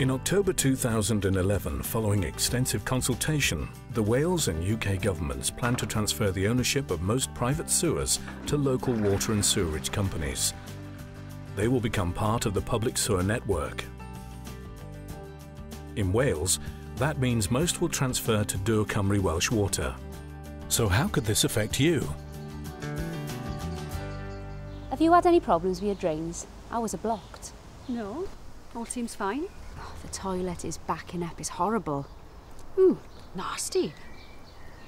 In October 2011, following extensive consultation, the Wales and UK governments plan to transfer the ownership of most private sewers to local water and sewerage companies. They will become part of the public sewer network. In Wales, that means most will transfer to Dŵr Cymru Welsh Water. So how could this affect you? Have you had any problems with your drains? Ours are blocked. No, all seems fine. Oh, the toilet is backing up, it's horrible. Ooh, nasty.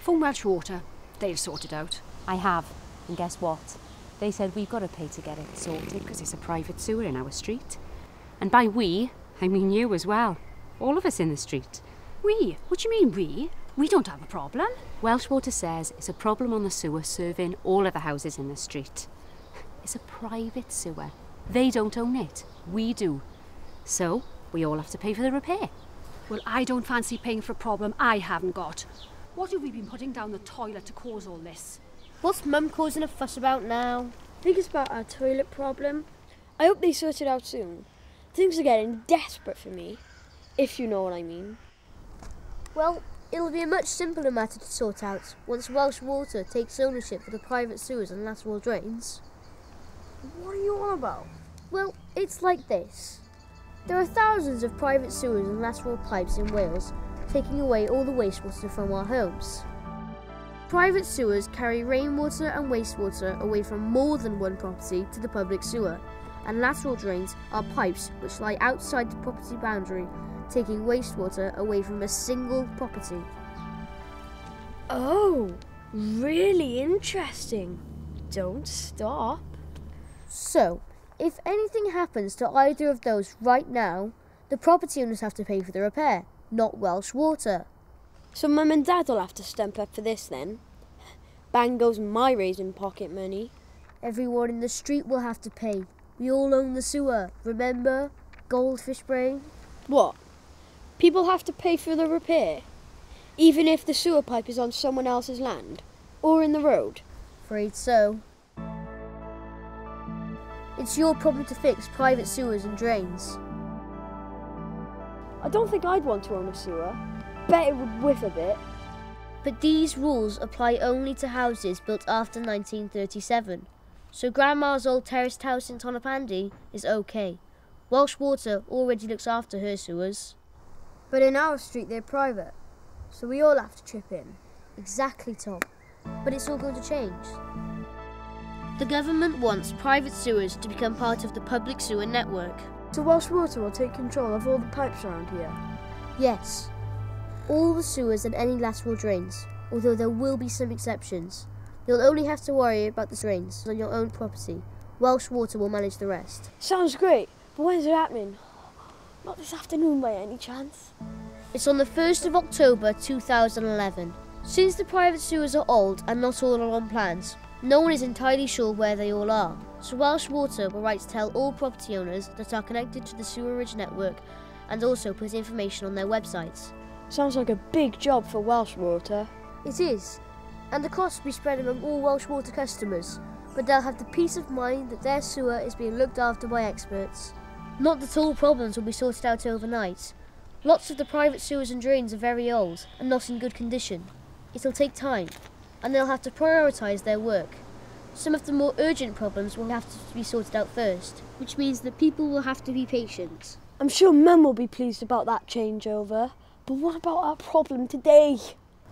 Phone Welsh Water, they'll sort it out. I have, and guess what? They said we've got to pay to get it sorted because it's a private sewer in our street. And by we, I mean you as well. All of us in the street. We? What do you mean we? We don't have a problem. Welsh Water says it's a problem on the sewer serving all of the houses in the street. It's a private sewer. They don't own it. We do. So, we all have to pay for the repair. Well, I don't fancy paying for a problem I haven't got. What have we been putting down the toilet to cause all this? What's Mum causing a fuss about now? I think it's about our toilet problem. I hope they sort it out soon. Things are getting desperate for me, if you know what I mean. Well, it'll be a much simpler matter to sort out once Welsh Water takes ownership of the private sewers and lateral drains. What are you on about? Well, it's like this. There are thousands of private sewers and lateral pipes in Wales, taking away all the wastewater from our homes. Private sewers carry rainwater and wastewater away from more than one property to the public sewer, and lateral drains are pipes which lie outside the property boundary, taking wastewater away from a single property. Oh, really interesting. Don't stop. So, if anything happens to either of those right now, the property owners have to pay for the repair, not Welsh Water. So Mum and Dad will have to stump up for this then? Bang goes my raising pocket money. Everyone in the street will have to pay. We all own the sewer, remember? Goldfish brain. What? People have to pay for the repair? Even if the sewer pipe is on someone else's land? Or in the road? Afraid so. It's your problem to fix private sewers and drains. I don't think I'd want to own a sewer. Bet it would whiff a bit. But these rules apply only to houses built after 1937. So Grandma's old terraced house in Tonopandi is okay. Welsh Water already looks after her sewers. But in our street they're private, so we all have to chip in. Exactly, Tom. But it's all going to change. The government wants private sewers to become part of the public sewer network. So Welsh Water will take control of all the pipes around here? Yes. All the sewers and any lateral drains, although there will be some exceptions. You'll only have to worry about the drains on your own property. Welsh Water will manage the rest. Sounds great, but when's it happening? Not this afternoon by any chance? It's on the 1st of October 2011. Since the private sewers are old and not all are on plans, no one is entirely sure where they all are. So Welsh Water will write to tell all property owners that are connected to the sewerage network and also put information on their websites. Sounds like a big job for Welsh Water. It is, and the cost will be spread among all Welsh Water customers, but they'll have the peace of mind that their sewer is being looked after by experts. Not that all problems will be sorted out overnight. Lots of the private sewers and drains are very old and not in good condition. It'll take time, and they'll have to prioritise their work. Some of the more urgent problems will have to be sorted out first, which means that people will have to be patient. I'm sure Mum will be pleased about that changeover, but what about our problem today?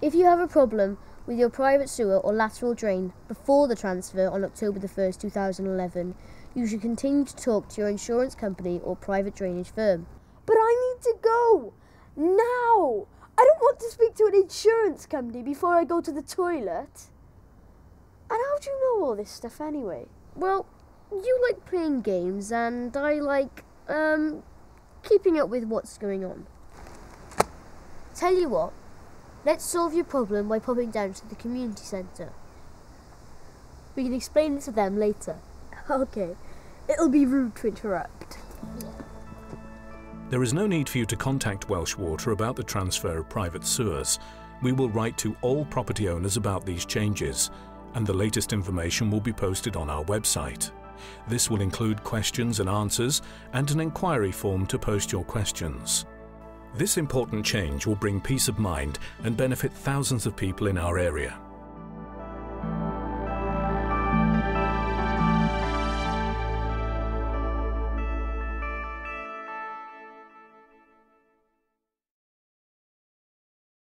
If you have a problem with your private sewer or lateral drain before the transfer on October the 1st, 2011, you should continue to talk to your insurance company or private drainage firm. But I need to go! Now! I don't want to speak to an insurance company before I go to the toilet. And how do you know all this stuff anyway? Well, you like playing games and I like, keeping up with what's going on. Tell you what, let's solve your problem by popping down to the community centre. We can explain it to them later. Okay, it'll be rude to interrupt. There is no need for you to contact Welsh Water about the transfer of private sewers. We will write to all property owners about these changes, and the latest information will be posted on our website. This will include questions and answers and an inquiry form to post your questions. This important change will bring peace of mind and benefit thousands of people in our area.